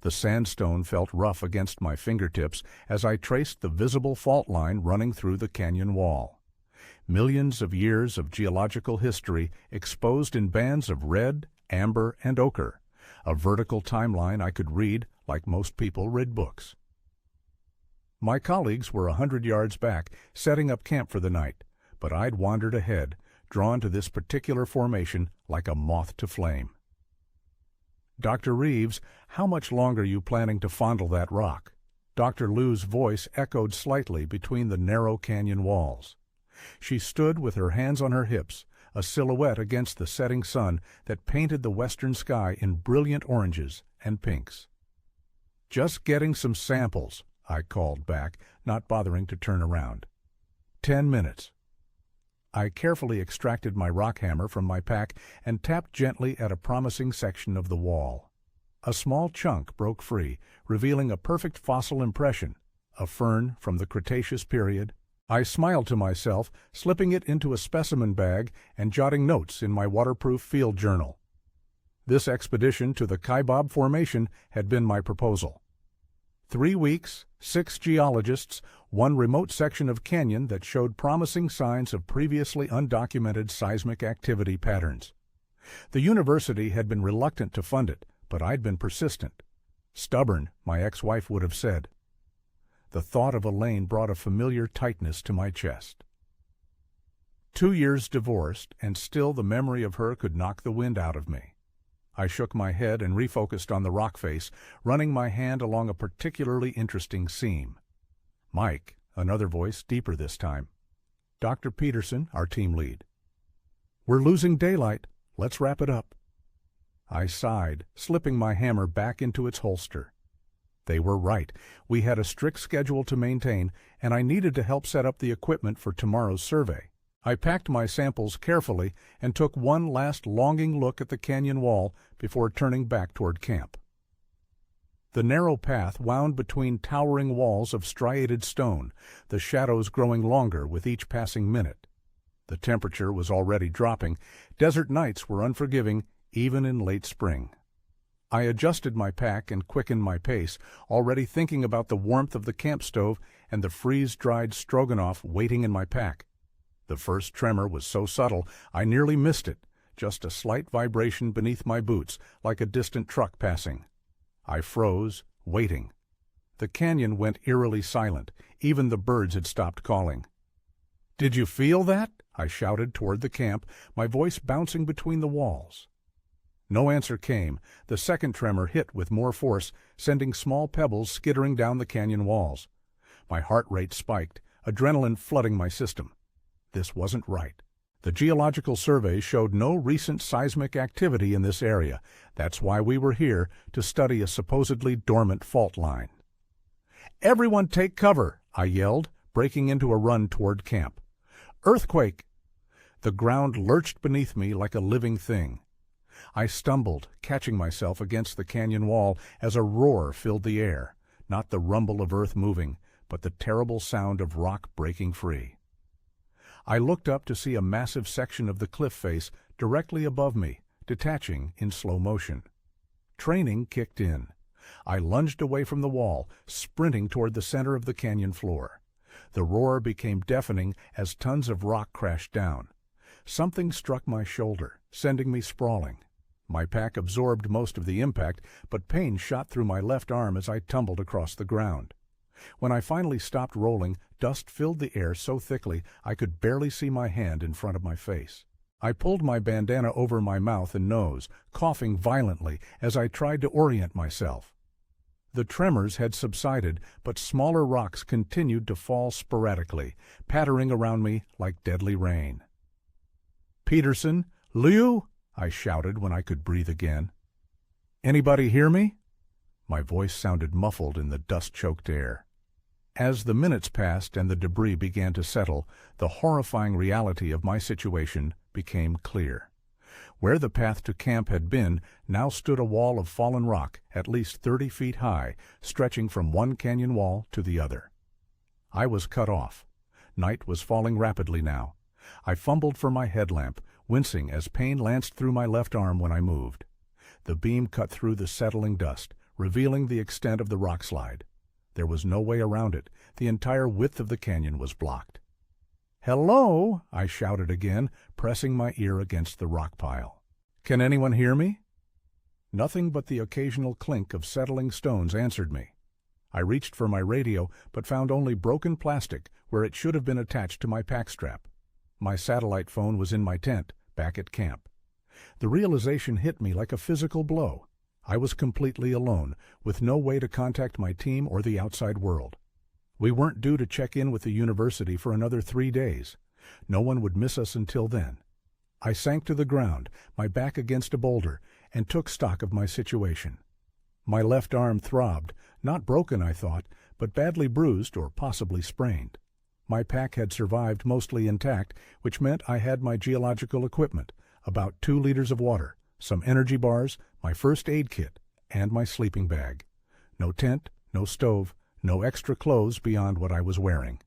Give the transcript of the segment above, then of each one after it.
The sandstone felt rough against my fingertips as I traced the visible fault line running through the canyon wall. Millions of years of geological history exposed in bands of red, amber, and ochre, a vertical timeline I could read like most people read books. My colleagues were 100 yards back, setting up camp for the night, but I'd wandered ahead, drawn to this particular formation like a moth to flame. "Dr. Reeves, how much longer are you planning to fondle that rock?" Dr. Liu's voice echoed slightly between the narrow canyon walls. She stood with her hands on her hips, a silhouette against the setting sun that painted the western sky in brilliant oranges and pinks. "Just getting some samples," I called back, not bothering to turn around. 10 minutes. I carefully extracted my rock hammer from my pack and tapped gently at a promising section of the wall. A small chunk broke free, revealing a perfect fossil impression, a fern from the Cretaceous period. I smiled to myself, slipping it into a specimen bag and jotting notes in my waterproof field journal. This expedition to the Kaibab Formation had been my proposal. 3 weeks, 6 geologists, one remote section of canyon that showed promising signs of previously undocumented seismic activity patterns. The university had been reluctant to fund it, but I'd been persistent. Stubborn, my ex-wife would have said. The thought of Elaine brought a familiar tightness to my chest. 2 years divorced, and still the memory of her could knock the wind out of me. I shook my head and refocused on the rock face, running my hand along a particularly interesting seam. "Mike," another voice, deeper this time. "Dr. Peterson, our team lead." "We're losing daylight. Let's wrap it up." I sighed, slipping my hammer back into its holster. They were right. We had a strict schedule to maintain, and I needed to help set up the equipment for tomorrow's survey. I packed my samples carefully and took one last longing look at the canyon wall before turning back toward camp. The narrow path wound between towering walls of striated stone, the shadows growing longer with each passing minute. The temperature was already dropping. Desert nights were unforgiving, even in late spring. I adjusted my pack and quickened my pace, already thinking about the warmth of the camp stove and the freeze-dried stroganoff waiting in my pack. The first tremor was so subtle I nearly missed it, just a slight vibration beneath my boots, like a distant truck passing. I froze, waiting. The canyon went eerily silent. Even the birds had stopped calling. "Did you feel that?" I shouted toward the camp, my voice bouncing between the walls. No answer came. The second tremor hit with more force, sending small pebbles skittering down the canyon walls. My heart rate spiked, adrenaline flooding my system. This wasn't right. The geological survey showed no recent seismic activity in this area. That's why we were here, to study a supposedly dormant fault line. "Everyone take cover!" I yelled, breaking into a run toward camp. "Earthquake!" The ground lurched beneath me like a living thing. I stumbled, catching myself against the canyon wall as a roar filled the air, not the rumble of earth moving, but the terrible sound of rock breaking free. I looked up to see a massive section of the cliff face directly above me, detaching in slow motion. Training kicked in. I lunged away from the wall, sprinting toward the center of the canyon floor. The roar became deafening as tons of rock crashed down. Something struck my shoulder, sending me sprawling. My pack absorbed most of the impact, but pain shot through my left arm as I tumbled across the ground. When I finally stopped rolling, dust filled the air so thickly I could barely see my hand in front of my face. I pulled my bandana over my mouth and nose, coughing violently as I tried to orient myself. The tremors had subsided, but smaller rocks continued to fall sporadically, pattering around me like deadly rain. "Peterson, Liu!" I shouted when I could breathe again. "Anybody hear me?" My voice sounded muffled in the dust-choked air. As the minutes passed and the debris began to settle, the horrifying reality of my situation became clear. Where the path to camp had been now stood a wall of fallen rock at least 30 feet high, stretching from one canyon wall to the other. I was cut off. Night was falling rapidly now. I fumbled for my headlamp, wincing as pain lanced through my left arm when I moved. The beam cut through the settling dust, revealing the extent of the rock slide. There was no way around it. The entire width of the canyon was blocked. "Hello!" I shouted again, pressing my ear against the rock pile. "Can anyone hear me?" Nothing but the occasional clink of settling stones answered me. I reached for my radio, but found only broken plastic where it should have been attached to my pack strap. My satellite phone was in my tent, back at camp. The realization hit me like a physical blow. I was completely alone, with no way to contact my team or the outside world. We weren't due to check in with the university for another 3 days. No one would miss us until then. I sank to the ground, my back against a boulder, and took stock of my situation. My left arm throbbed, not broken, I thought, but badly bruised or possibly sprained. My pack had survived mostly intact, which meant I had my geological equipment, about 2 liters of water, some energy bars, my first aid kit, and my sleeping bag. No tent, no stove, no extra clothes beyond what I was wearing.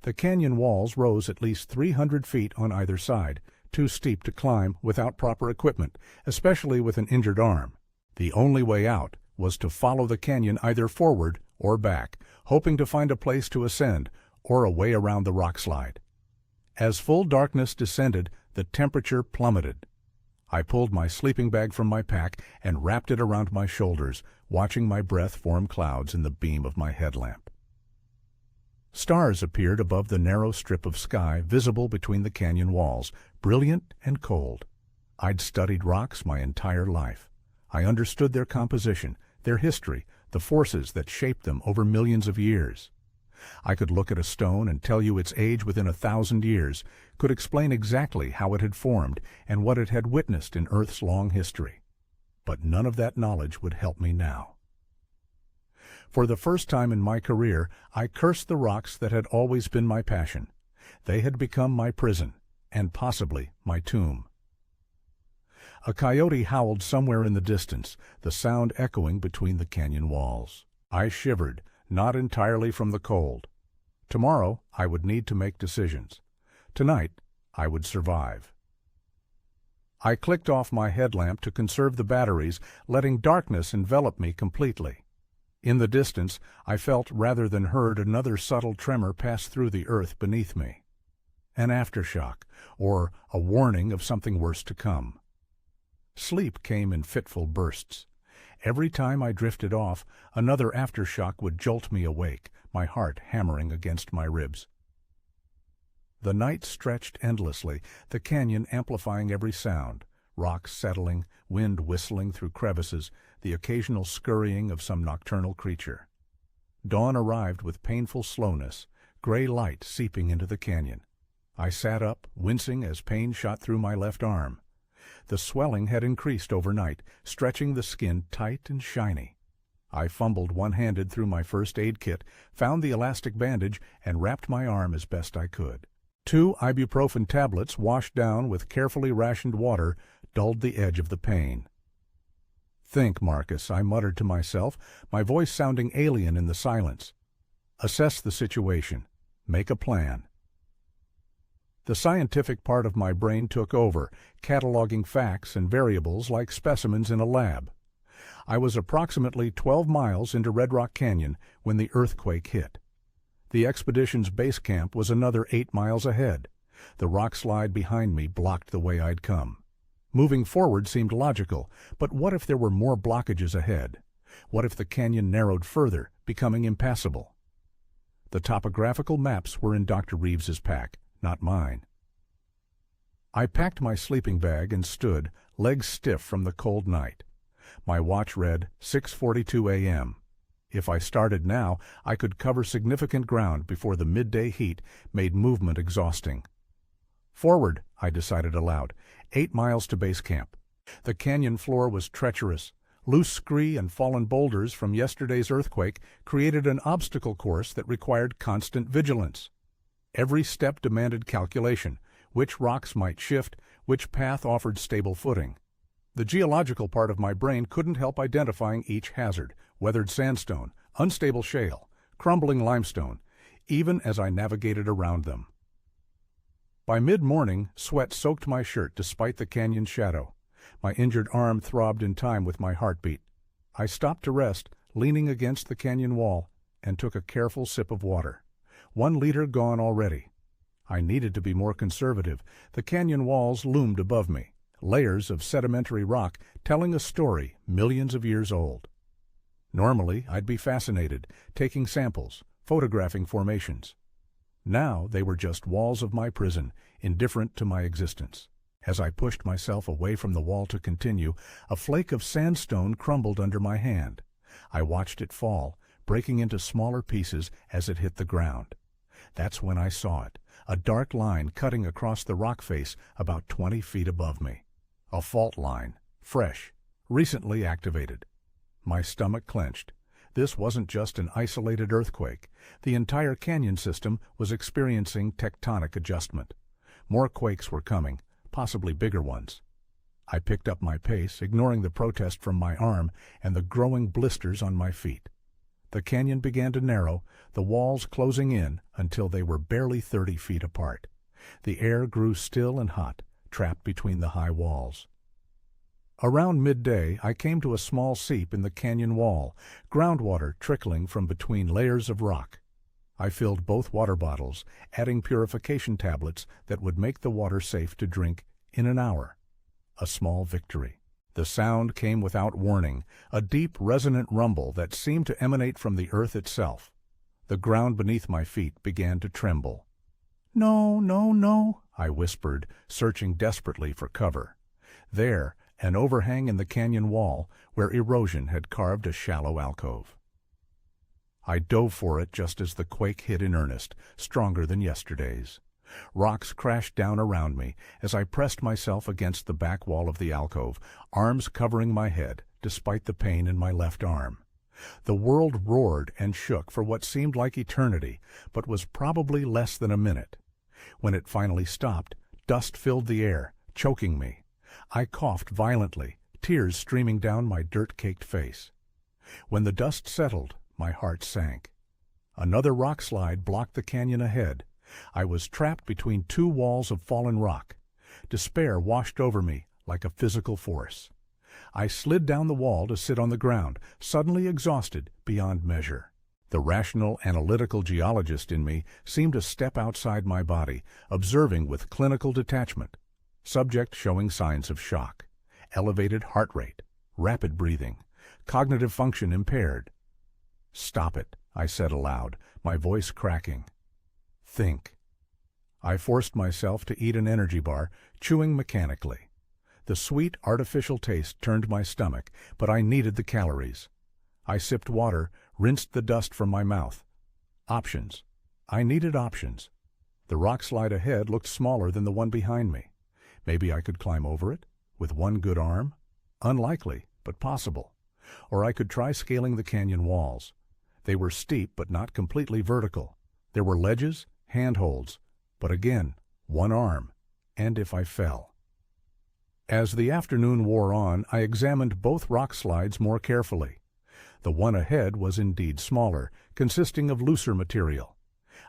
The canyon walls rose at least 300 feet on either side, too steep to climb without proper equipment, especially with an injured arm. The only way out was to follow the canyon either forward or back, hoping to find a place to ascend or a way around the rock slide. As full darkness descended, the temperature plummeted. I pulled my sleeping bag from my pack and wrapped it around my shoulders, watching my breath form clouds in the beam of my headlamp. Stars appeared above the narrow strip of sky visible between the canyon walls, brilliant and cold. I'd studied rocks my entire life. I understood their composition, their history, the forces that shaped them over millions of years. I could look at a stone and tell you its age within 1,000 years, could explain exactly how it had formed and what it had witnessed in Earth's long history. But none of that knowledge would help me now. For the first time in my career, I cursed the rocks that had always been my passion. They had become my prison, and possibly my tomb. A coyote howled somewhere in the distance, the sound echoing between the canyon walls. I shivered, not entirely from the cold. Tomorrow, I would need to make decisions. Tonight, I would survive. I clicked off my headlamp to conserve the batteries, letting darkness envelop me completely. In the distance, I felt rather than heard another subtle tremor pass through the earth beneath me. An aftershock, or a warning of something worse to come. Sleep came in fitful bursts. Every time I drifted off, another aftershock would jolt me awake, my heart hammering against my ribs. The night stretched endlessly, the canyon amplifying every sound, rocks settling, wind whistling through crevices, the occasional scurrying of some nocturnal creature. Dawn arrived with painful slowness, gray light seeping into the canyon. I sat up, wincing as pain shot through my left arm. The swelling had increased overnight, stretching the skin tight and shiny. I fumbled one-handed through my first aid kit, found the elastic bandage, and wrapped my arm as best I could. 2 ibuprofen tablets washed down with carefully rationed water dulled the edge of the pain. "Think, Marcus," I muttered to myself, my voice sounding alien in the silence. "Assess the situation. Make a plan." The scientific part of my brain took over, cataloging facts and variables like specimens in a lab. I was approximately 12 miles into Red Rock Canyon when the earthquake hit. The expedition's base camp was another 8 miles ahead. The rock slide behind me blocked the way I'd come. Moving forward seemed logical, but what if there were more blockages ahead? What if the canyon narrowed further, becoming impassable? The topographical maps were in Dr. Reeves's pack, not mine. I packed my sleeping bag and stood, legs stiff from the cold night. My watch read 6:42 a.m. If I started now, I could cover significant ground before the midday heat made movement exhausting. Forward, I decided aloud, 8 miles to base camp. The canyon floor was treacherous. Loose scree and fallen boulders from yesterday's earthquake created an obstacle course that required constant vigilance. Every step demanded calculation, which rocks might shift, which path offered stable footing. The geological part of my brain couldn't help identifying each hazard, weathered sandstone, unstable shale, crumbling limestone, even as I navigated around them. By mid-morning, sweat soaked my shirt despite the canyon's shadow. My injured arm throbbed in time with my heartbeat. I stopped to rest, leaning against the canyon wall, and took a careful sip of water. 1 liter gone already. I needed to be more conservative. The canyon walls loomed above me, layers of sedimentary rock telling a story millions of years old. Normally, I'd be fascinated, taking samples, photographing formations. Now they were just walls of my prison, indifferent to my existence. As I pushed myself away from the wall to continue, a flake of sandstone crumbled under my hand. I watched it fall, breaking into smaller pieces as it hit the ground. That's when I saw it, a dark line cutting across the rock face about 20 feet above me. A fault line, fresh, recently activated. My stomach clenched. This wasn't just an isolated earthquake. The entire canyon system was experiencing tectonic adjustment. More quakes were coming, possibly bigger ones. I picked up my pace, ignoring the protest from my arm and the growing blisters on my feet. The canyon began to narrow, the walls closing in until they were barely 30 feet apart. The air grew still and hot, trapped between the high walls. Around midday, I came to a small seep in the canyon wall, groundwater trickling from between layers of rock. I filled both water bottles, adding purification tablets that would make the water safe to drink in an hour. A small victory. The sound came without warning, a deep, resonant rumble that seemed to emanate from the earth itself. The ground beneath my feet began to tremble. "No, no, no," I whispered, searching desperately for cover. There, an overhang in the canyon wall where erosion had carved a shallow alcove. I dove for it just as the quake hit in earnest, stronger than yesterday's. Rocks crashed down around me as I pressed myself against the back wall of the alcove, arms covering my head, despite the pain in my left arm. The world roared and shook for what seemed like eternity, but was probably less than a minute. When it finally stopped, dust filled the air, choking me. I coughed violently, tears streaming down my dirt-caked face. When the dust settled, my heart sank. Another rock slide blocked the canyon ahead. I was trapped between 2 walls of fallen rock. Despair washed over me like a physical force. I slid down the wall to sit on the ground, suddenly exhausted beyond measure. The rational, analytical geologist in me seemed to step outside my body, observing with clinical detachment. Subject showing signs of shock, elevated heart rate, rapid breathing, cognitive function impaired. "Stop it," I said aloud, my voice cracking. "Think." I forced myself to eat an energy bar, chewing mechanically. The sweet, artificial taste turned my stomach, but I needed the calories. I sipped water, rinsed the dust from my mouth. Options. I needed options. The rock slide ahead looked smaller than the one behind me. Maybe I could climb over it, with one good arm? Unlikely, but possible. Or I could try scaling the canyon walls. They were steep, but not completely vertical. There were ledges, handholds, but again, one arm, and if I fell. As the afternoon wore on, I examined both rock slides more carefully. The one ahead was indeed smaller, consisting of looser material.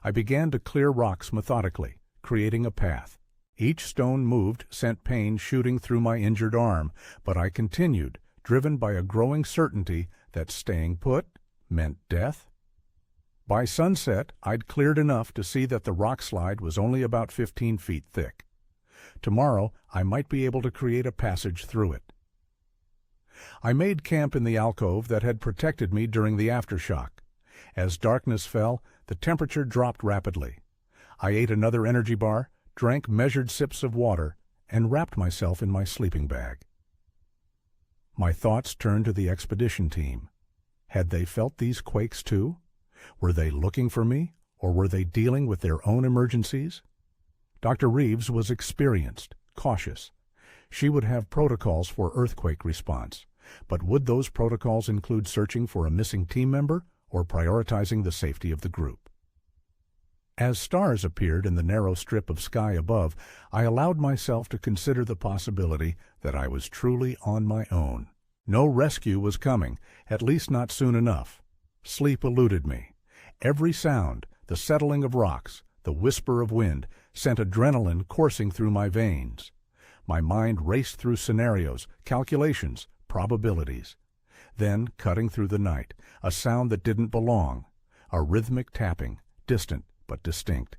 I began to clear rocks methodically, creating a path. Each stone moved sent pain shooting through my injured arm, but I continued, driven by a growing certainty that staying put meant death. By sunset, I'd cleared enough to see that the rock slide was only about 15 feet thick. Tomorrow, I might be able to create a passage through it. I made camp in the alcove that had protected me during the aftershock. As darkness fell, the temperature dropped rapidly. I ate another energy bar, drank measured sips of water, and wrapped myself in my sleeping bag. My thoughts turned to the expedition team. Had they felt these quakes too? Were they looking for me, or were they dealing with their own emergencies? Dr. Reeves was experienced, cautious. She would have protocols for earthquake response, but would those protocols include searching for a missing team member or prioritizing the safety of the group? As stars appeared in the narrow strip of sky above, I allowed myself to consider the possibility that I was truly on my own. No rescue was coming, at least not soon enough. Sleep eluded me. Every sound, the settling of rocks, the whisper of wind, sent adrenaline coursing through my veins. My mind raced through scenarios, calculations, probabilities. Then, cutting through the night, a sound that didn't belong, a rhythmic tapping, distant but distinct.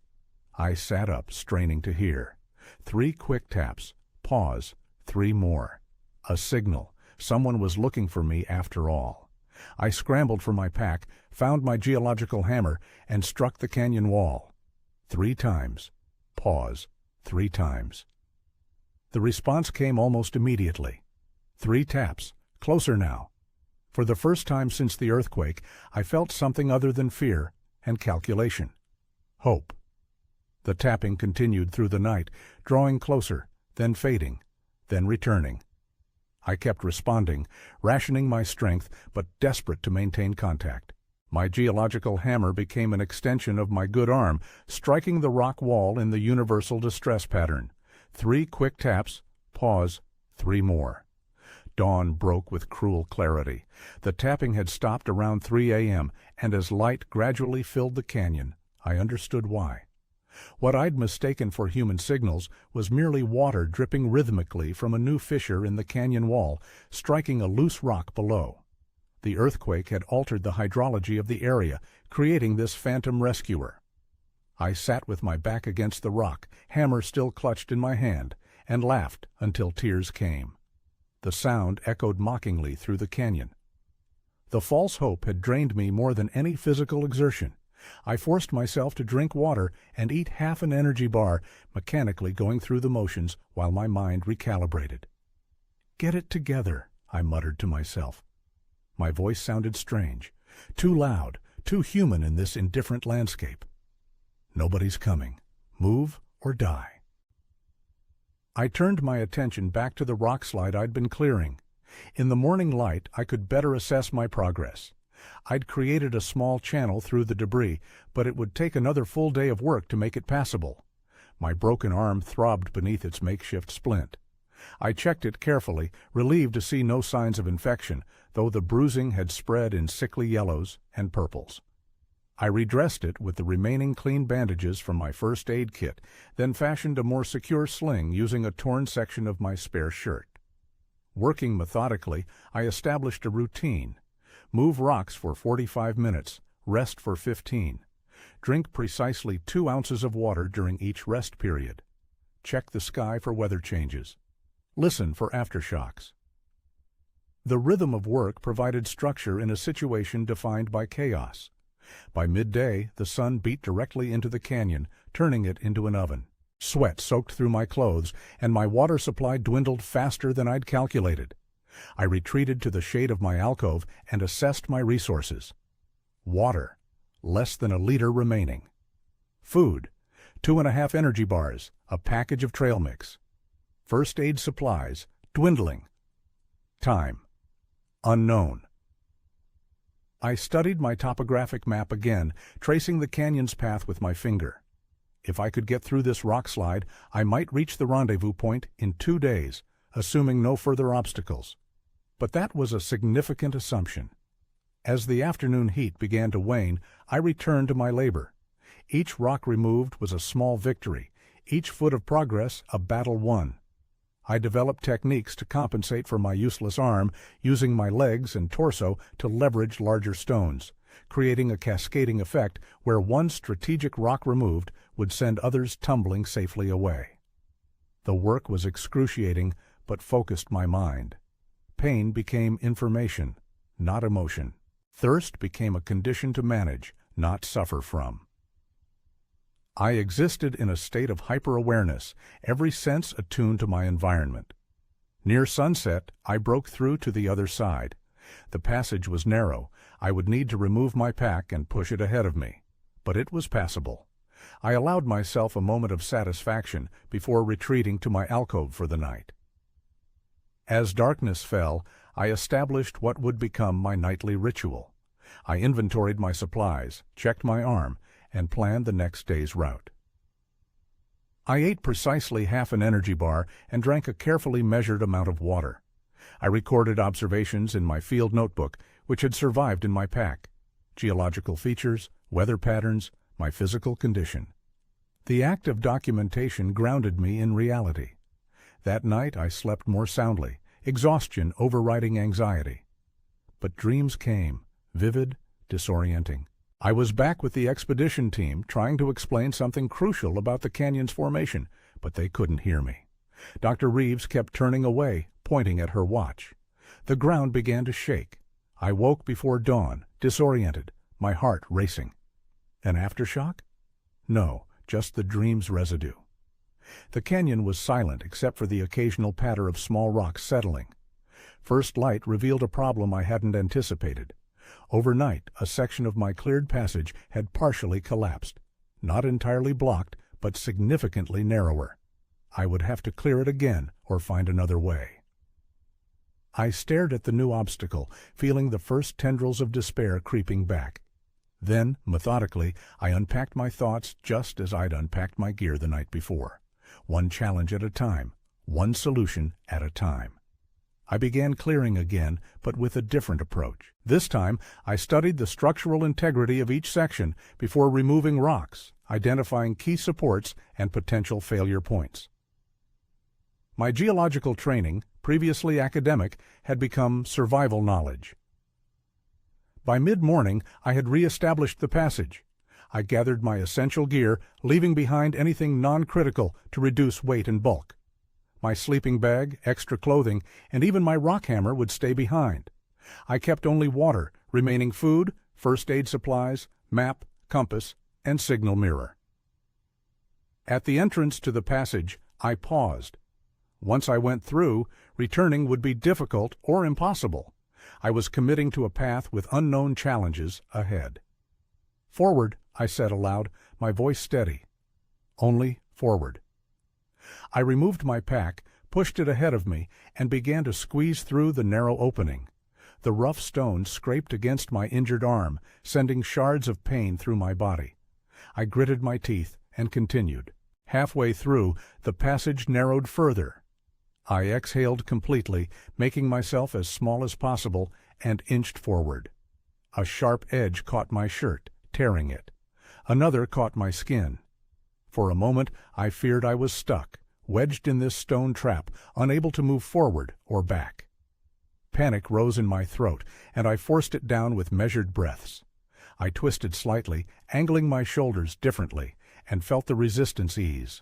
I sat up, straining to hear. 3 quick taps, pause, 3 more. A signal. Someone was looking for me after all. I scrambled for my pack, found my geological hammer, and struck the canyon wall. 3 times. Pause. 3 times. The response came almost immediately. 3 taps. Closer now. For the first time since the earthquake, I felt something other than fear and calculation. Hope. The tapping continued through the night, drawing closer, then fading, then returning. I kept responding, rationing my strength, but desperate to maintain contact. My geological hammer became an extension of my good arm, striking the rock wall in the universal distress pattern. 3 quick taps, pause, 3 more. Dawn broke with cruel clarity. The tapping had stopped around 3 a.m., and as light gradually filled the canyon, I understood why. What I'd mistaken for human signals was merely water dripping rhythmically from a new fissure in the canyon wall, striking a loose rock below. The earthquake had altered the hydrology of the area, creating this phantom rescuer. I sat with my back against the rock, hammer still clutched in my hand, and laughed until tears came. The sound echoed mockingly through the canyon. The false hope had drained me more than any physical exertion. I forced myself to drink water and eat half an energy bar, mechanically going through the motions while my mind recalibrated. "Get it together," I muttered to myself. My voice sounded strange, too loud, too human in this indifferent landscape. Nobody's coming. Move or die. I turned my attention back to the rock slide I'd been clearing. In the morning light, I could better assess my progress. I'd created a small channel through the debris, but it would take another full day of work to make it passable. My broken arm throbbed beneath its makeshift splint. I checked it carefully, relieved to see no signs of infection, though the bruising had spread in sickly yellows and purples. I redressed it with the remaining clean bandages from my first aid kit, then fashioned a more secure sling using a torn section of my spare shirt. Working methodically, I established a routine. Move rocks for 45 minutes, rest for 15. Drink precisely 2 ounces of water during each rest period. Check the sky for weather changes. Listen for aftershocks. The rhythm of work provided structure in a situation defined by chaos. By midday, the sun beat directly into the canyon, turning it into an oven. Sweat soaked through my clothes, and my water supply dwindled faster than I'd calculated. I retreated to the shade of my alcove and assessed my resources. Water, less than 1 liter remaining. Food, 2.5 energy bars, a package of trail mix. First aid supplies, dwindling. Time, unknown. I studied my topographic map again, tracing the canyon's path with my finger. If I could get through this rock slide, I might reach the rendezvous point in 2 days, assuming no further obstacles. But that was a significant assumption. As the afternoon heat began to wane, I returned to my labor. Each rock removed was a small victory, each foot of progress a battle won. I developed techniques to compensate for my useless arm, using my legs and torso to leverage larger stones, creating a cascading effect where one strategic rock removed would send others tumbling safely away. The work was excruciating, but focused my mind. Pain became information, not emotion. Thirst became a condition to manage, not suffer from. I existed in a state of hyper-awareness, every sense attuned to my environment. Near sunset, I broke through to the other side. The passage was narrow. I would need to remove my pack and push it ahead of me. But it was passable. I allowed myself a moment of satisfaction before retreating to my alcove for the night. As darkness fell, I established what would become my nightly ritual. I inventoried my supplies, checked my arm, and planned the next day's route. I ate precisely half an energy bar and drank a carefully measured amount of water. I recorded observations in my field notebook, which had survived in my pack: geological features, weather patterns, my physical condition. The act of documentation grounded me in reality. That night I slept more soundly, exhaustion overriding anxiety. But dreams came, vivid, disorienting. I was back with the expedition team trying to explain something crucial about the canyon's formation, but they couldn't hear me. Dr. Reeves kept turning away, pointing at her watch. The ground began to shake. I woke before dawn, disoriented, my heart racing. An aftershock? No, just the dream's residue. The canyon was silent except for the occasional patter of small rocks settling. First light revealed a problem I hadn't anticipated. Overnight, a section of my cleared passage had partially collapsed. Not entirely blocked, but significantly narrower. I would have to clear it again or find another way. I stared at the new obstacle, feeling the first tendrils of despair creeping back. Then, methodically, I unpacked my thoughts just as I'd unpacked my gear the night before. One challenge at a time, one solution at a time. I began clearing again, but with a different approach. This time, I studied the structural integrity of each section before removing rocks, identifying key supports and potential failure points. My geological training, previously academic, had become survival knowledge. By mid-morning, I had re-established the passage. I gathered my essential gear, leaving behind anything non-critical to reduce weight and bulk. My sleeping bag, extra clothing, and even my rock hammer would stay behind. I kept only water, remaining food, first aid supplies, map, compass, and signal mirror. At the entrance to the passage, I paused. Once I went through, returning would be difficult or impossible. I was committing to a path with unknown challenges ahead. "Forward," I said aloud, my voice steady. "Only forward." I removed my pack, pushed it ahead of me, and began to squeeze through the narrow opening. The rough stone scraped against my injured arm, sending shards of pain through my body. I gritted my teeth and continued. Halfway through, the passage narrowed further. I exhaled completely, making myself as small as possible, and inched forward. A sharp edge caught my shirt, tearing it. Another caught my skin. For a moment, I feared I was stuck, wedged in this stone trap, unable to move forward or back. Panic rose in my throat, and I forced it down with measured breaths. I twisted slightly, angling my shoulders differently, and felt the resistance ease.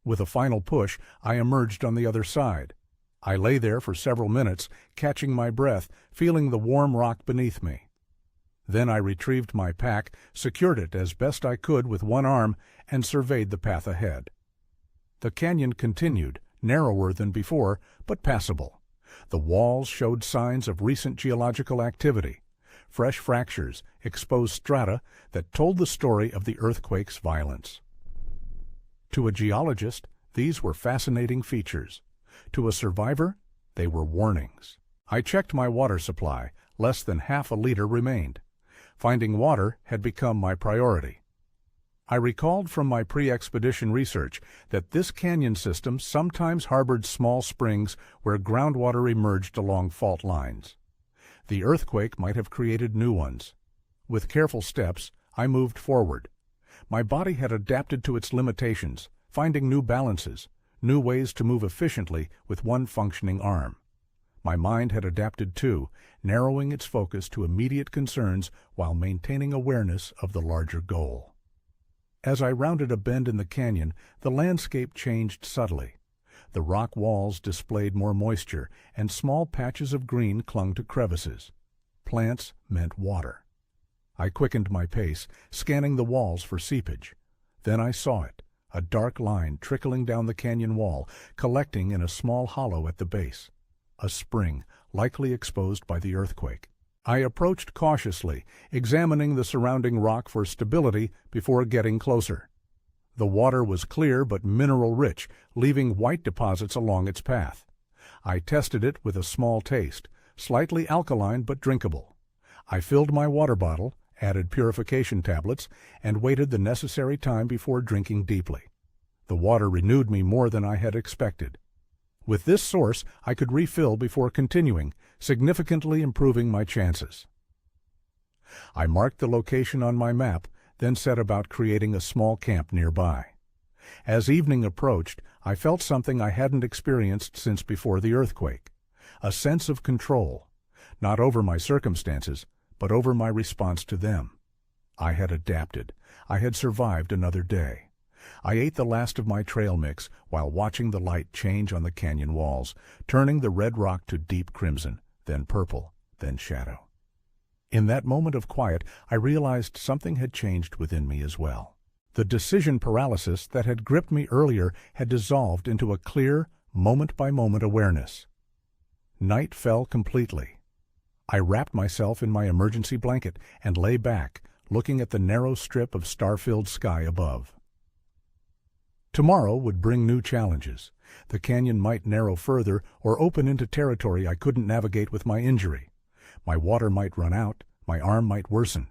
With a final push, I emerged on the other side. I lay there for several minutes, catching my breath, feeling the warm rock beneath me. Then I retrieved my pack, secured it as best I could with one arm, and surveyed the path ahead. The canyon continued, narrower than before, but passable. The walls showed signs of recent geological activity, fresh fractures, exposed strata that told the story of the earthquake's violence. To a geologist, these were fascinating features. To a survivor, they were warnings. I checked my water supply. Less than half a liter remained. Finding water had become my priority. I recalled from my pre-expedition research that this canyon system sometimes harbored small springs where groundwater emerged along fault lines. The earthquake might have created new ones. With careful steps, I moved forward. My body had adapted to its limitations, finding new balances, new ways to move efficiently with one functioning arm. My mind had adapted too, narrowing its focus to immediate concerns while maintaining awareness of the larger goal. As I rounded a bend in the canyon, the landscape changed subtly. The rock walls displayed more moisture, and small patches of green clung to crevices. Plants meant water. I quickened my pace, scanning the walls for seepage. Then I saw it, a dark line trickling down the canyon wall, collecting in a small hollow at the base. A spring, likely exposed by the earthquake. I approached cautiously, examining the surrounding rock for stability before getting closer. The water was clear but mineral-rich, leaving white deposits along its path. I tested it with a small taste, slightly alkaline but drinkable. I filled my water bottle, added purification tablets, and waited the necessary time before drinking deeply. The water renewed me more than I had expected. With this source, I could refill before continuing, significantly improving my chances. I marked the location on my map, then set about creating a small camp nearby. As evening approached, I felt something I hadn't experienced since before the earthquake. A sense of control. not over my circumstances, but over my response to them. I had adapted. I had survived another day. I ate the last of my trail mix while watching the light change on the canyon walls, turning the red rock to deep crimson, then purple, then shadow. In that moment of quiet, I realized something had changed within me as well. The decision paralysis that had gripped me earlier had dissolved into a clear, moment-by-moment awareness. Night fell completely. I wrapped myself in my emergency blanket and lay back, looking at the narrow strip of star-filled sky above. Tomorrow would bring new challenges. The canyon might narrow further or open into territory I couldn't navigate with my injury. My water might run out, my arm might worsen.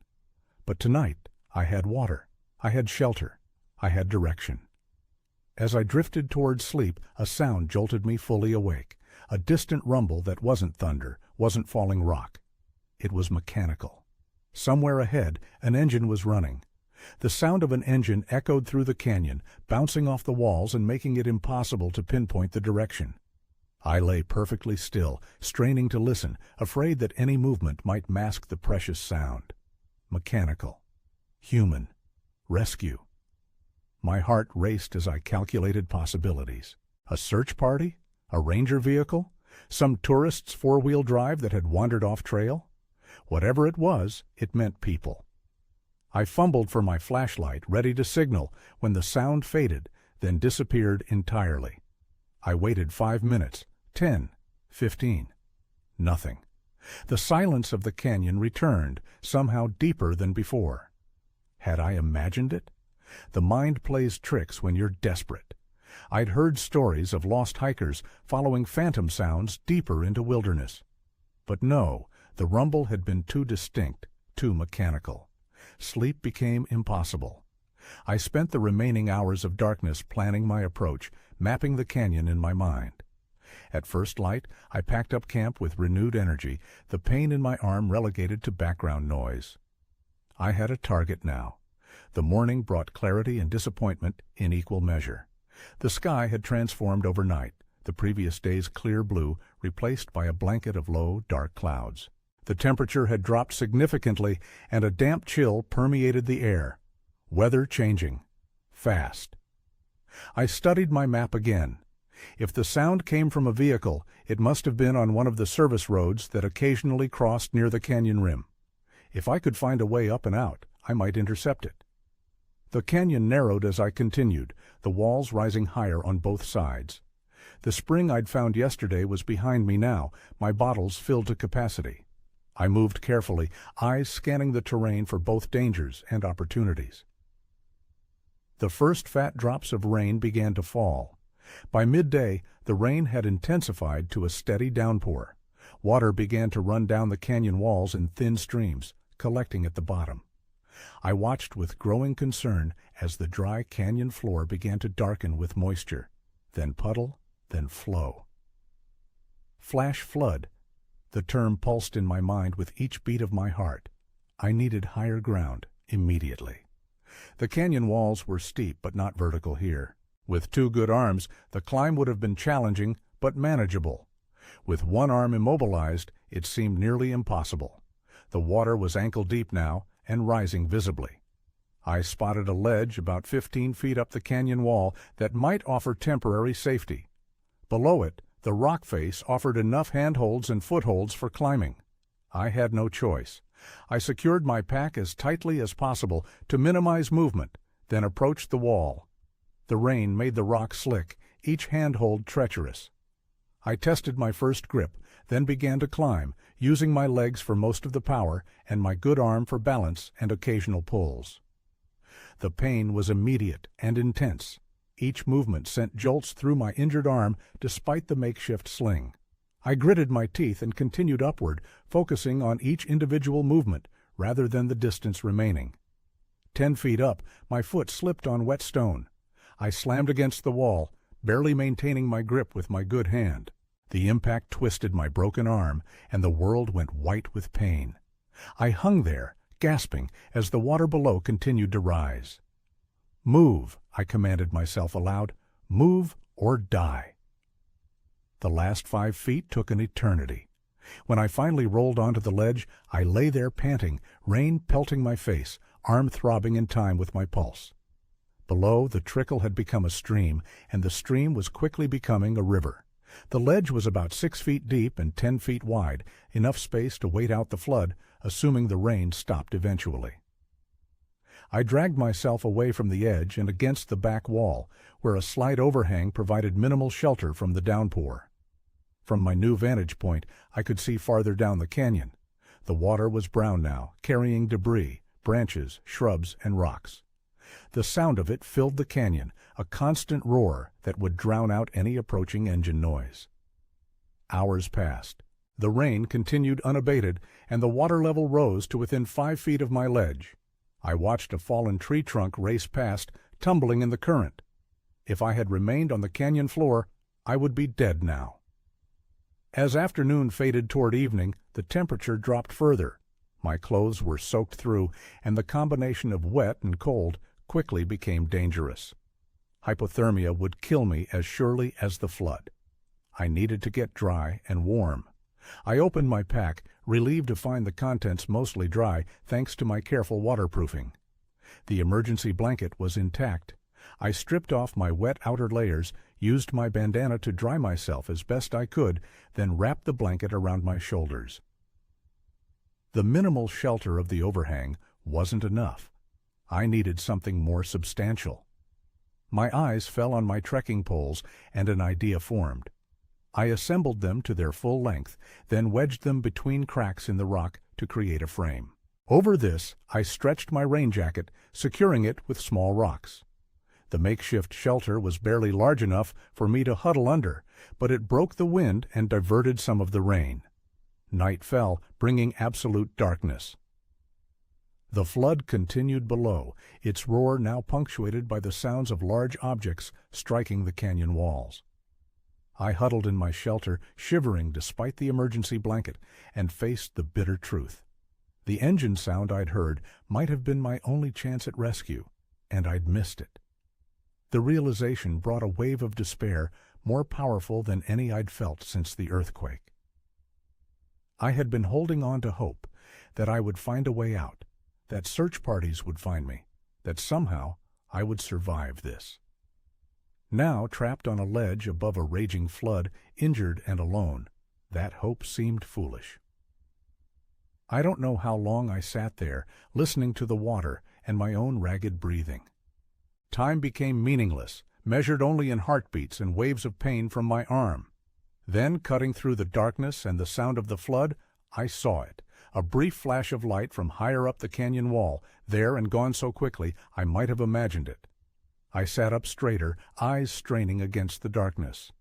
But tonight, I had water, I had shelter, I had direction. As I drifted toward sleep, a sound jolted me fully awake, a distant rumble that wasn't thunder, wasn't falling rock. It was mechanical. Somewhere ahead, an engine was running. The sound of an engine echoed through the canyon, bouncing off the walls and making it impossible to pinpoint the direction. I lay perfectly still, straining to listen, afraid that any movement might mask the precious sound. Mechanical. Human. Rescue. My heart raced as I calculated possibilities. A search party? A ranger vehicle? Some tourist's four-wheel drive that had wandered off trail? Whatever it was, it meant people. I fumbled for my flashlight, ready to signal, when the sound faded, then disappeared entirely. I waited 5 minutes, 10, 15. Nothing. The silence of the canyon returned, somehow deeper than before. Had I imagined it? The mind plays tricks when you're desperate. I'd heard stories of lost hikers following phantom sounds deeper into wilderness. But no, the rumble had been too distinct, too mechanical. Sleep became impossible. I spent the remaining hours of darkness planning my approach, mapping the canyon in my mind. At first light, I packed up camp with renewed energy, the pain in my arm relegated to background noise. I had a target now. The morning brought clarity and disappointment in equal measure. The sky had transformed overnight, the previous day's clear blue replaced by a blanket of low, dark clouds. The temperature had dropped significantly, and a damp chill permeated the air. Weather changing. Fast. I studied my map again. If the sound came from a vehicle, it must have been on one of the service roads that occasionally crossed near the canyon rim. If I could find a way up and out, I might intercept it. The canyon narrowed as I continued, the walls rising higher on both sides. The spring I'd found yesterday was behind me now, my bottles filled to capacity. I moved carefully, eyes scanning the terrain for both dangers and opportunities. The first fat drops of rain began to fall. By midday, the rain had intensified to a steady downpour. Water began to run down the canyon walls in thin streams, collecting at the bottom. I watched with growing concern as the dry canyon floor began to darken with moisture, then puddle, then flow. Flash flood. The term pulsed in my mind with each beat of my heart. I needed higher ground immediately. The canyon walls were steep but not vertical here. With 2 good arms, the climb would have been challenging but manageable. With one arm immobilized, it seemed nearly impossible. The water was ankle-deep now and rising visibly. I spotted a ledge about 15 feet up the canyon wall that might offer temporary safety. Below it, the rock face offered enough handholds and footholds for climbing. I had no choice. I secured my pack as tightly as possible to minimize movement, then approached the wall. The rain made the rock slick, each handhold treacherous. I tested my first grip, then began to climb, using my legs for most of the power and my good arm for balance and occasional pulls. The pain was immediate and intense. Each movement sent jolts through my injured arm despite the makeshift sling. I gritted my teeth and continued upward, focusing on each individual movement rather than the distance remaining. 10 feet up, my foot slipped on wet stone. I slammed against the wall, barely maintaining my grip with my good hand. The impact twisted my broken arm, and the world went white with pain. I hung there, gasping, as the water below continued to rise. "Move," I commanded myself aloud. "Move or die." The last 5 feet took an eternity. When I finally rolled onto the ledge, I lay there panting, rain pelting my face, arm throbbing in time with my pulse. Below, the trickle had become a stream, and the stream was quickly becoming a river. The ledge was about 6 feet deep and 10 feet wide, enough space to wait out the flood, assuming the rain stopped eventually. I dragged myself away from the edge and against the back wall, where a slight overhang provided minimal shelter from the downpour. From my new vantage point, I could see farther down the canyon. The water was brown now, carrying debris, branches, shrubs, and rocks. The sound of it filled the canyon, a constant roar that would drown out any approaching engine noise. Hours passed. The rain continued unabated, and the water level rose to within 5 feet of my ledge. I watched a fallen tree trunk race past, tumbling in the current. If I had remained on the canyon floor, I would be dead now. As afternoon faded toward evening, the temperature dropped further. My clothes were soaked through, and the combination of wet and cold quickly became dangerous. Hypothermia would kill me as surely as the flood. I needed to get dry and warm. I opened my pack, relieved to find the contents mostly dry thanks to my careful waterproofing. The emergency blanket was intact. I stripped off my wet outer layers, used my bandana to dry myself as best I could, then wrapped the blanket around my shoulders. The minimal shelter of the overhang wasn't enough. I needed something more substantial. My eyes fell on my trekking poles, and an idea formed. I assembled them to their full length, then wedged them between cracks in the rock to create a frame. Over this, I stretched my rain jacket, securing it with small rocks. The makeshift shelter was barely large enough for me to huddle under, but it broke the wind and diverted some of the rain. Night fell, bringing absolute darkness. The flood continued below, its roar now punctuated by the sounds of large objects striking the canyon walls. I huddled in my shelter, shivering despite the emergency blanket, and faced the bitter truth. The engine sound I'd heard might have been my only chance at rescue, and I'd missed it. The realization brought a wave of despair more powerful than any I'd felt since the earthquake. I had been holding on to hope that I would find a way out, that search parties would find me, that somehow I would survive this. Now, trapped on a ledge above a raging flood, injured and alone, that hope seemed foolish. I don't know how long I sat there, listening to the water and my own ragged breathing. Time became meaningless, measured only in heartbeats and waves of pain from my arm. Then, cutting through the darkness and the sound of the flood, I saw it, a brief flash of light from higher up the canyon wall, there and gone so quickly I might have imagined it. I sat up straighter, eyes straining against the darkness.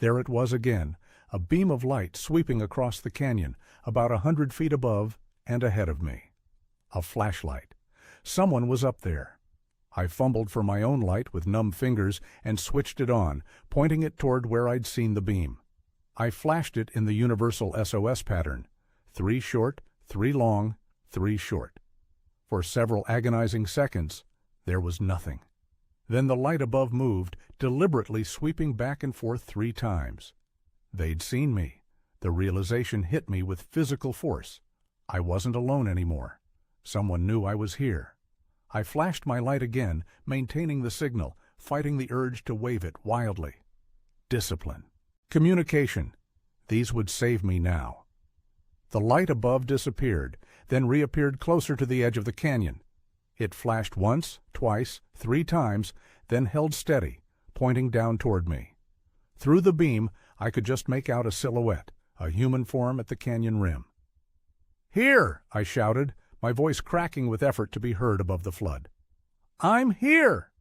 There it was again, a beam of light sweeping across the canyon, about 100 feet above and ahead of me. A flashlight. Someone was up there. I fumbled for my own light with numb fingers and switched it on, pointing it toward where I'd seen the beam. I flashed it in the universal SOS pattern. 3 short, 3 long, 3 short. For several agonizing seconds, there was nothing. Then the light above moved, deliberately sweeping back and forth 3 times. They'd seen me. The realization hit me with physical force. I wasn't alone anymore. Someone knew I was here. I flashed my light again, maintaining the signal, fighting the urge to wave it wildly. Discipline. Communication. These would save me now. The light above disappeared, then reappeared closer to the edge of the canyon. It flashed once, twice, 3 times, then held steady, pointing down toward me. Through the beam, I could just make out a silhouette, a human form at the canyon rim. "Here!" I shouted, my voice cracking with effort to be heard above the flood. "I'm here!"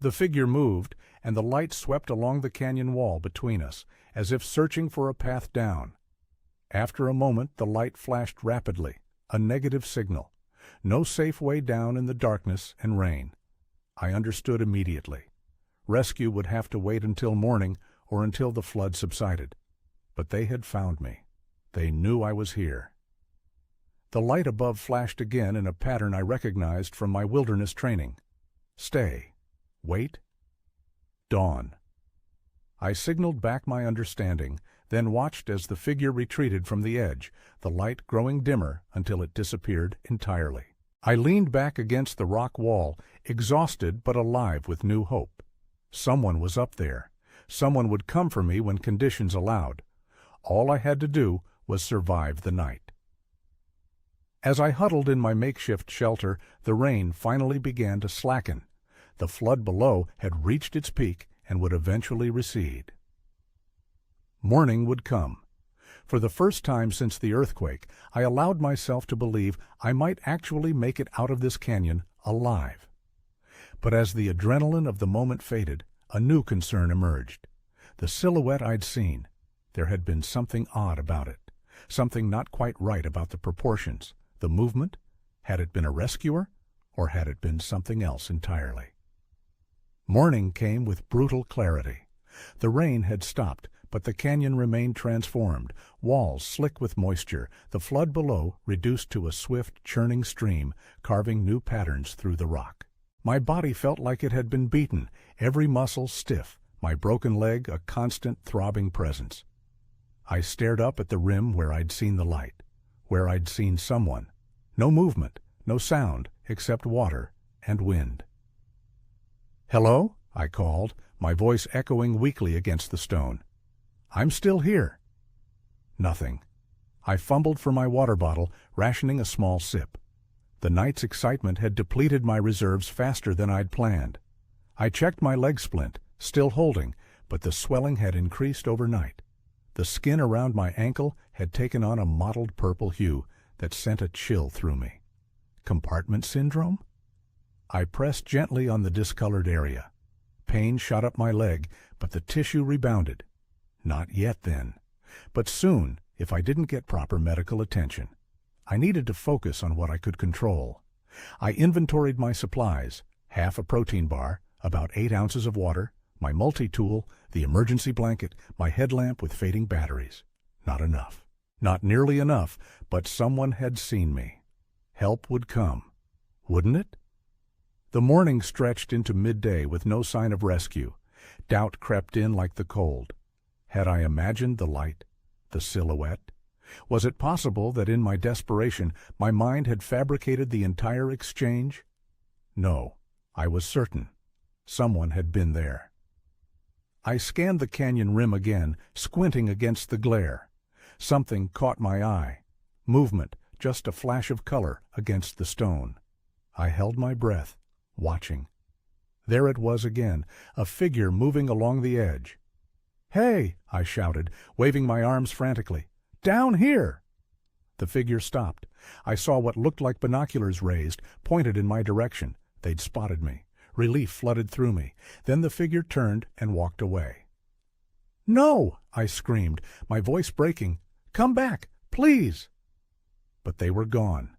The figure moved, and the light swept along the canyon wall between us, as if searching for a path down. After a moment, the light flashed rapidly, a negative signal. No safe way down in the darkness and rain. I understood immediately. Rescue would have to wait until morning or until the flood subsided. But they had found me. They knew I was here. The light above flashed again in a pattern I recognized from my wilderness training. Stay. Wait. Dawn. I signaled back my understanding, then watched as the figure retreated from the edge, the light growing dimmer until it disappeared entirely. I leaned back against the rock wall, exhausted but alive with new hope. Someone was up there. Someone would come for me when conditions allowed. All I had to do was survive the night. As I huddled in my makeshift shelter, the rain finally began to slacken. The flood below had reached its peak and would eventually recede. Morning would come. For the first time since the earthquake, I allowed myself to believe I might actually make it out of this canyon alive. But as the adrenaline of the moment faded, a new concern emerged. The silhouette I'd seen, there had been something odd about it, something not quite right about the proportions, the movement. Had it been a rescuer, or had it been something else entirely? Morning came with brutal clarity. The rain had stopped, but the canyon remained transformed, walls slick with moisture, the flood below reduced to a swift, churning stream, carving new patterns through the rock. My body felt like it had been beaten, every muscle stiff, my broken leg a constant throbbing presence. I stared up at the rim where I'd seen the light, where I'd seen someone. No movement, no sound, except water and wind. "Hello?" I called, my voice echoing weakly against the stone. "I'm still here." Nothing. I fumbled for my water bottle, rationing a small sip. The night's excitement had depleted my reserves faster than I'd planned. I checked my leg splint, still holding, but the swelling had increased overnight. The skin around my ankle had taken on a mottled purple hue that sent a chill through me. Compartment syndrome? I pressed gently on the discolored area. Pain shot up my leg, but the tissue rebounded. Not yet, then. But soon, if I didn't get proper medical attention. I needed to focus on what I could control. I inventoried my supplies, half a protein bar, about 8 ounces of water, my multi-tool, the emergency blanket, my headlamp with fading batteries. Not enough. Not nearly enough, but someone had seen me. Help would come. Wouldn't it? The morning stretched into midday with no sign of rescue. Doubt crept in like the cold. Had I imagined the light, the silhouette? Was it possible that in my desperation my mind had fabricated the entire exchange? No, I was certain. Someone had been there. I scanned the canyon rim again, squinting against the glare. Something caught my eye. Movement, just a flash of color against the stone. I held my breath, watching. There it was again, a figure moving along the edge. "Hey!" I shouted, waving my arms frantically. "Down here!" The figure stopped. I saw what looked like binoculars raised, pointed in my direction. They'd spotted me. Relief flooded through me. Then the figure turned and walked away. "No!" I screamed, my voice breaking. "Come back, please!" But they were gone.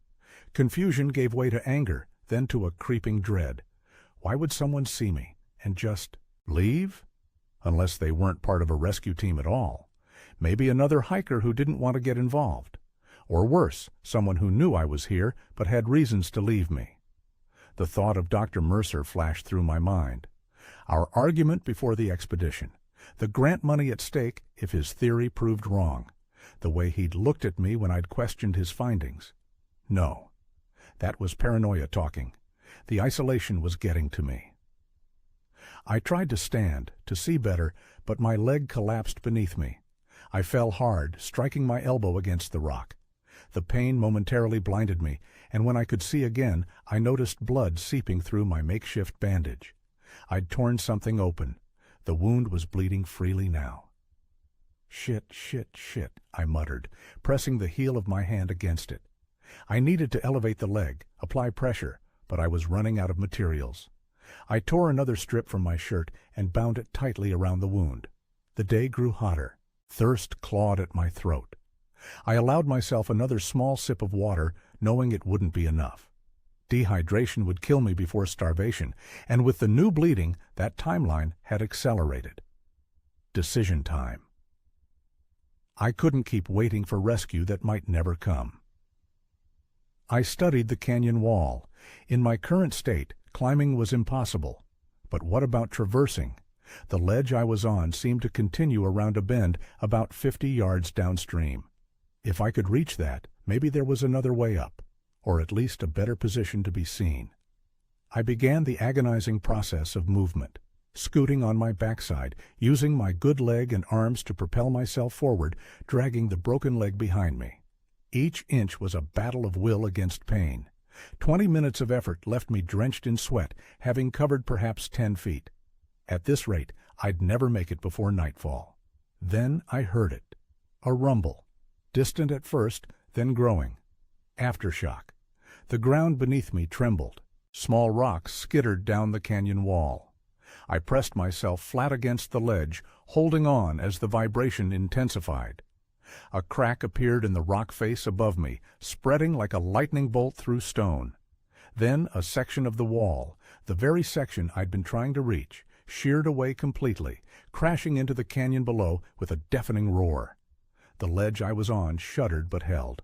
Confusion gave way to anger, then to a creeping dread. Why would someone see me and just leave? Unless they weren't part of a rescue team at all. Maybe another hiker who didn't want to get involved. Or worse, someone who knew I was here but had reasons to leave me. The thought of Dr. Mercer flashed through my mind. Our argument before the expedition. The grant money at stake if his theory proved wrong. The way he'd looked at me when I'd questioned his findings. No. That was paranoia talking. The isolation was getting to me. I tried to stand, to see better, but my leg collapsed beneath me. I fell hard, striking my elbow against the rock. The pain momentarily blinded me, and when I could see again, I noticed blood seeping through my makeshift bandage. I'd torn something open. The wound was bleeding freely now. "Shit, shit, shit," I muttered, pressing the heel of my hand against it. I needed to elevate the leg, apply pressure, but I was running out of materials. I tore another strip from my shirt and bound it tightly around the wound. The day grew hotter. Thirst clawed at my throat. I allowed myself another small sip of water, knowing it wouldn't be enough. Dehydration would kill me before starvation, and with the new bleeding, that timeline had accelerated. Decision time. I couldn't keep waiting for rescue that might never come. I studied the canyon wall. In my current state, climbing was impossible. But what about traversing? The ledge I was on seemed to continue around a bend about 50 yards downstream. If I could reach that, maybe there was another way up, or at least a better position to be seen. I began the agonizing process of movement, scooting on my backside, using my good leg and arms to propel myself forward, dragging the broken leg behind me. Each inch was a battle of will against pain. 20 minutes of effort left me drenched in sweat, having covered perhaps 10 feet. At this rate, I'd never make it before nightfall. Then I heard it. A rumble. Distant at first, then growing. Aftershock. The ground beneath me trembled. Small rocks skittered down the canyon wall. I pressed myself flat against the ledge, holding on as the vibration intensified. A crack appeared in the rock face above me, spreading like a lightning bolt through stone. Then a section of the wall, the very section I'd been trying to reach, sheared away completely, crashing into the canyon below with a deafening roar. The ledge I was on shuddered but held.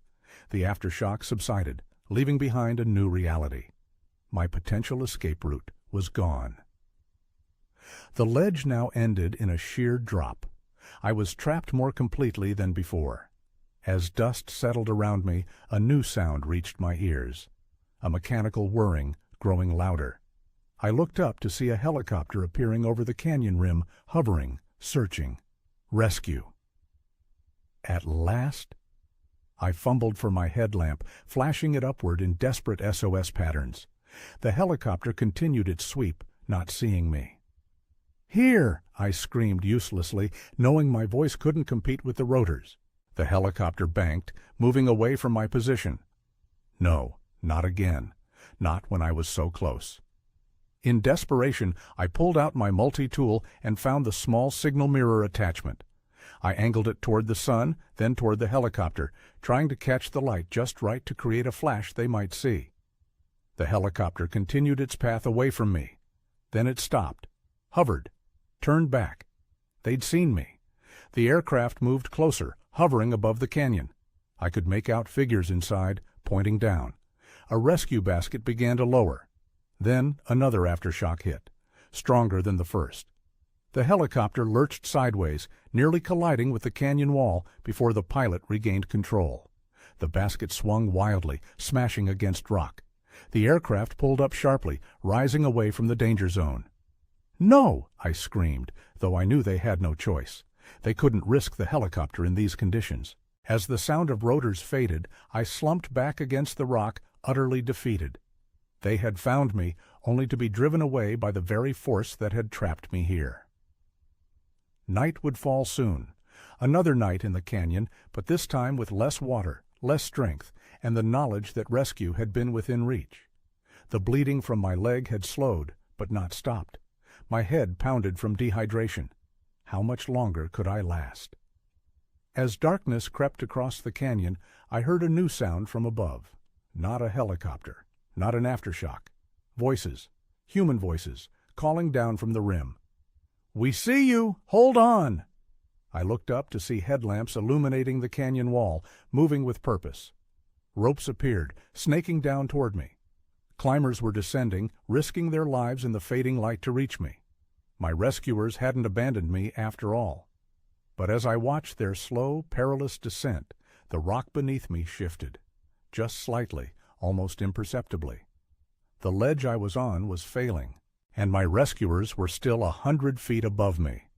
The aftershock subsided, leaving behind a new reality. My potential escape route was gone. The ledge now ended in a sheer drop. I was trapped more completely than before. As dust settled around me, a new sound reached my ears. A mechanical whirring, growing louder. I looked up to see a helicopter appearing over the canyon rim, hovering, searching. Rescue. At last? I fumbled for my headlamp, flashing it upward in desperate SOS patterns. The helicopter continued its sweep, not seeing me. "Here!" I screamed uselessly, knowing my voice couldn't compete with the rotors. The helicopter banked, moving away from my position. No, not again. Not when I was so close. In desperation, I pulled out my multi-tool and found the small signal mirror attachment. I angled it toward the sun, then toward the helicopter, trying to catch the light just right to create a flash they might see. The helicopter continued its path away from me. Then it stopped, hovered, turned back. They'd seen me. The aircraft moved closer, hovering above the canyon. I could make out figures inside, pointing down. A rescue basket began to lower. Then another aftershock hit, stronger than the first. The helicopter lurched sideways, nearly colliding with the canyon wall before the pilot regained control. The basket swung wildly, smashing against rock. The aircraft pulled up sharply, rising away from the danger zone. "No!" I screamed, though I knew they had no choice. They couldn't risk the helicopter in these conditions. As the sound of rotors faded, I slumped back against the rock, utterly defeated. They had found me, only to be driven away by the very force that had trapped me here. Night would fall soon. Another night in the canyon, but this time with less water, less strength, and the knowledge that rescue had been within reach. The bleeding from my leg had slowed, but not stopped. My head pounded from dehydration. How much longer could I last? As darkness crept across the canyon, I heard a new sound from above. Not a helicopter, not an aftershock. Voices, human voices, calling down from the rim. "We see you! Hold on!" I looked up to see headlamps illuminating the canyon wall, moving with purpose. Ropes appeared, snaking down toward me. Climbers were descending, risking their lives in the fading light to reach me. My rescuers hadn't abandoned me after all. But as I watched their slow, perilous descent, the rock beneath me shifted. Just slightly, almost imperceptibly. The ledge I was on was failing, and my rescuers were still 100 feet above me.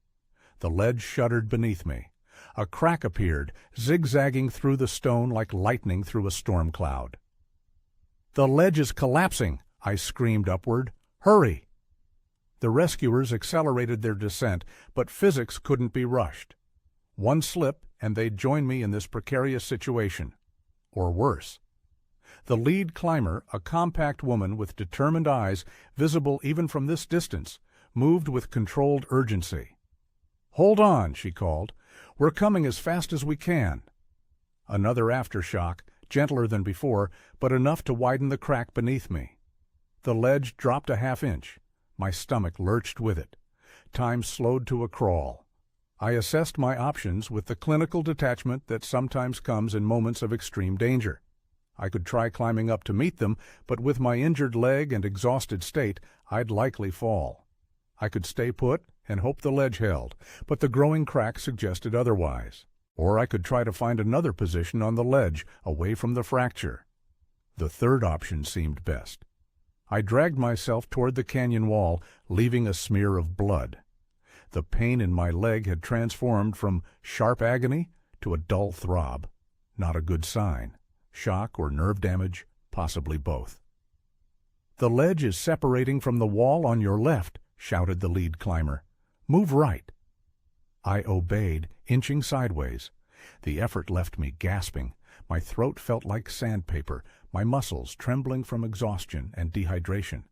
The ledge shuddered beneath me. A crack appeared, zigzagging through the stone like lightning through a storm cloud. "The ledge is collapsing!" I screamed upward. "Hurry!" The rescuers accelerated their descent, but physics couldn't be rushed. One slip, and they'd join me in this precarious situation. Or worse. The lead climber, a compact woman with determined eyes, visible even from this distance, moved with controlled urgency. "Hold on," she called. "We're coming as fast as we can." Another aftershock, gentler than before, but enough to widen the crack beneath me. The ledge dropped a half-inch. My stomach lurched with it. Time slowed to a crawl. I assessed my options with the clinical detachment that sometimes comes in moments of extreme danger. I could try climbing up to meet them, but with my injured leg and exhausted state, I'd likely fall. I could stay put and hope the ledge held, but the growing crack suggested otherwise. Or I could try to find another position on the ledge, away from the fracture. The third option seemed best. I dragged myself toward the canyon wall, leaving a smear of blood. The pain in my leg had transformed from sharp agony to a dull throb. Not a good sign. Shock or nerve damage, possibly both. "The ledge is separating from the wall on your left," shouted the lead climber. "Move right." I obeyed, inching sideways. The effort left me gasping. My throat felt like sandpaper, my muscles trembling from exhaustion and dehydration.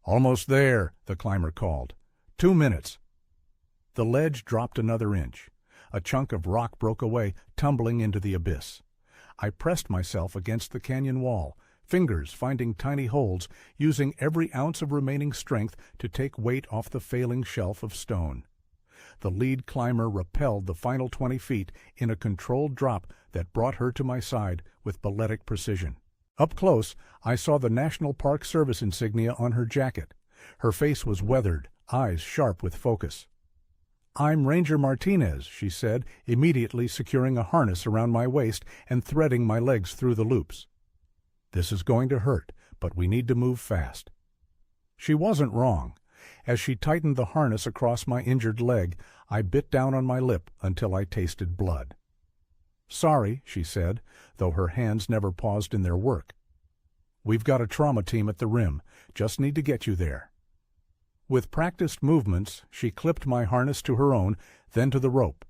"Almost there," the climber called. 2 minutes. The ledge dropped another inch. A chunk of rock broke away, tumbling into the abyss. I pressed myself against the canyon wall, fingers finding tiny holds, using every ounce of remaining strength to take weight off the failing shelf of stone. The lead climber rappelled the final 20 feet in a controlled drop that brought her to my side with balletic precision. Up close, I saw the National Park Service insignia on her jacket. Her face was weathered, eyes sharp with focus. "I'm Ranger Martinez," she said, immediately securing a harness around my waist and threading my legs through the loops. "This is going to hurt, but we need to move fast." She wasn't wrong. As she tightened the harness across my injured leg, I bit down on my lip until I tasted blood. "Sorry," she said, though her hands never paused in their work. "We've got a trauma team at the rim. Just need to get you there." With practiced movements, she clipped my harness to her own, then to the rope.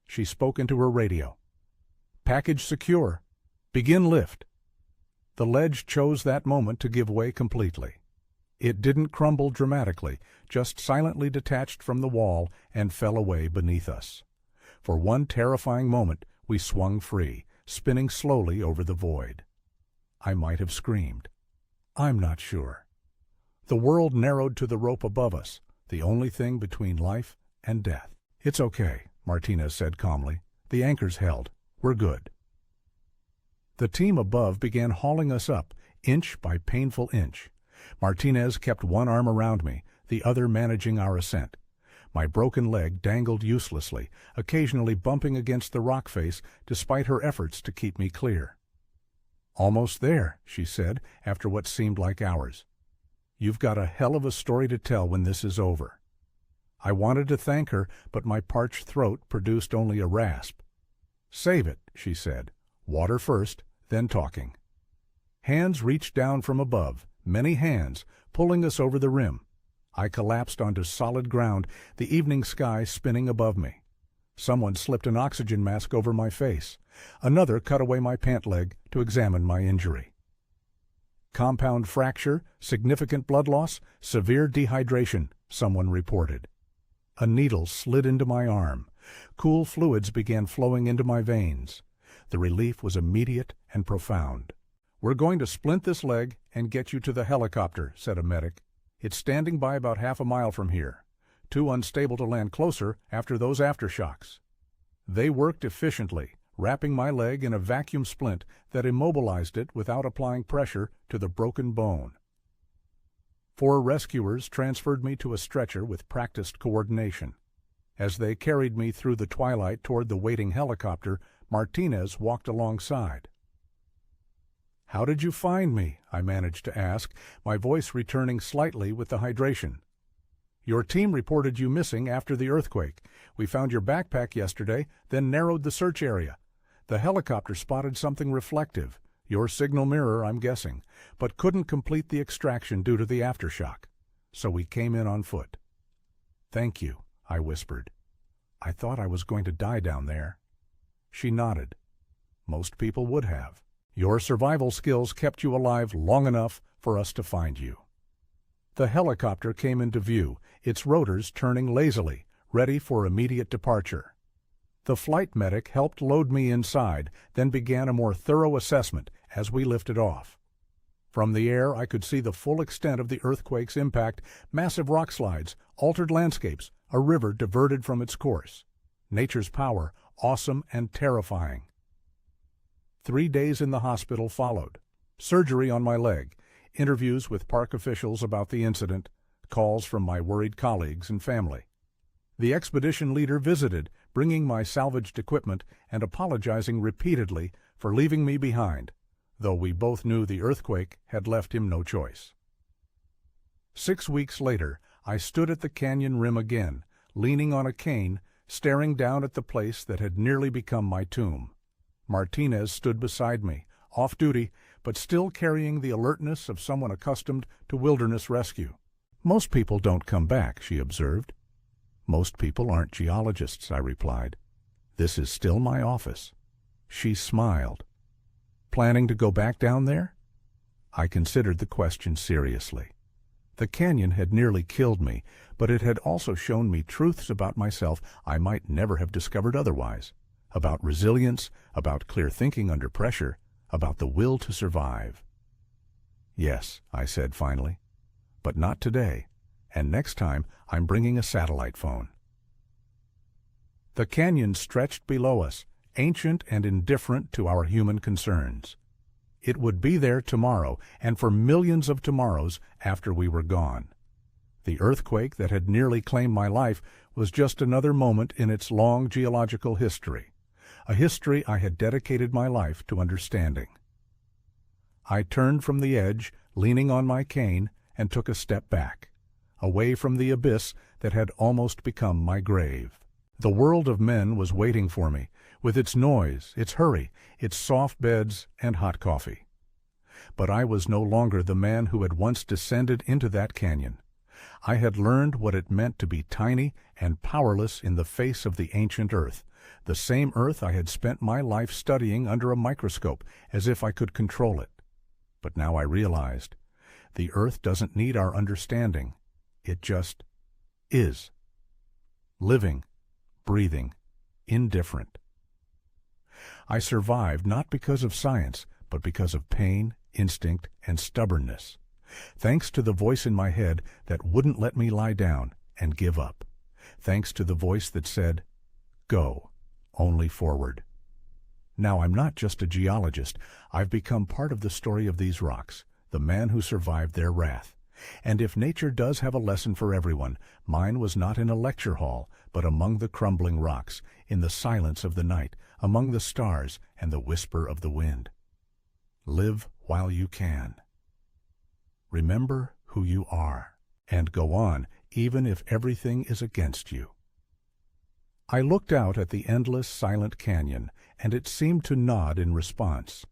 She spoke into her radio. "Package secure. Begin lift." The ledge chose that moment to give way completely. It didn't crumble dramatically, just silently detached from the wall and fell away beneath us. For one terrifying moment, we swung free, spinning slowly over the void. I might have screamed. I'm not sure. The world narrowed to the rope above us, the only thing between life and death. "It's okay," Martinez said calmly. "The anchor's held. We're good." The team above began hauling us up, inch by painful inch. Martinez kept one arm around me, the other managing our ascent. My broken leg dangled uselessly, occasionally bumping against the rock face despite her efforts to keep me clear. "Almost there," she said, after what seemed like hours. "You've got a hell of a story to tell when this is over." I wanted to thank her, but my parched throat produced only a rasp. "Save it," she said. "Water first, then talking." Hands reached down from above, many hands, pulling us over the rim. I collapsed onto solid ground, the evening sky spinning above me. Someone slipped an oxygen mask over my face. Another cut away my pant leg to examine my injury. "Compound fracture, significant blood loss, severe dehydration," someone reported. A needle slid into my arm. Cool fluids began flowing into my veins. The relief was immediate and profound. "We're going to splint this leg and get you to the helicopter," said a medic. "It's standing by about half a mile from here. Too unstable to land closer after those aftershocks." They worked efficiently, wrapping my leg in a vacuum splint that immobilized it without applying pressure to the broken bone. 4 rescuers transferred me to a stretcher with practiced coordination. As they carried me through the twilight toward the waiting helicopter, Martinez walked alongside. "How did you find me?" I managed to ask, my voice returning slightly with the hydration. "Your team reported you missing after the earthquake. We found your backpack yesterday, then narrowed the search area. The helicopter spotted something reflective, your signal mirror, I'm guessing, but couldn't complete the extraction due to the aftershock. So we came in on foot." "Thank you," I whispered. "I thought I was going to die down there." She nodded. "Most people would have. Your survival skills kept you alive long enough for us to find you." The helicopter came into view, its rotors turning lazily, ready for immediate departure. The flight medic helped load me inside, then began a more thorough assessment as we lifted off. From the air, I could see the full extent of the earthquake's impact, massive rock slides, altered landscapes, a river diverted from its course. Nature's power, awesome and terrifying. 3 days in the hospital followed. Surgery on my leg, interviews with park officials about the incident, calls from my worried colleagues and family. The expedition leader visited, bringing my salvaged equipment and apologizing repeatedly for leaving me behind, though we both knew the earthquake had left him no choice. 6 weeks later, I stood at the canyon rim again, leaning on a cane, staring down at the place that had nearly become my tomb. Martinez stood beside me, off duty, but still carrying the alertness of someone accustomed to wilderness rescue. "Most people don't come back," she observed. "Most people aren't geologists," I replied. "This is still my office." She smiled. "Planning to go back down there?" I considered the question seriously. The canyon had nearly killed me, but it had also shown me truths about myself I might never have discovered otherwise, about resilience, about clear thinking under pressure, about the will to survive. "Yes," I said finally, "but not today, and next time I'm bringing a satellite phone." The canyon stretched below us, ancient and indifferent to our human concerns. It would be there tomorrow, and for millions of tomorrows after we were gone. The earthquake that had nearly claimed my life was just another moment in its long geological history, a history I had dedicated my life to understanding. I turned from the edge, leaning on my cane, and took a step back, away from the abyss that had almost become my grave. The world of men was waiting for me, with its noise, its hurry, its soft beds and hot coffee. But I was no longer the man who had once descended into that canyon. I had learned what it meant to be tiny and powerless in the face of the ancient earth, the same earth I had spent my life studying under a microscope as if I could control it. But now I realized, the earth doesn't need our understanding. It just is. Living, breathing, indifferent. I survived not because of science, but because of pain, instinct, and stubbornness. Thanks to the voice in my head that wouldn't let me lie down and give up. Thanks to the voice that said, "Go, only forward." Now I'm not just a geologist. I've become part of the story of these rocks, the man who survived their wrath. And if nature does have a lesson for everyone, mine was not in a lecture hall, but among the crumbling rocks, in the silence of the night, among the stars and the whisper of the wind. Live while you can. Remember who you are, and go on even if everything is against you. I looked out at the endless, silent canyon, and it seemed to nod in response.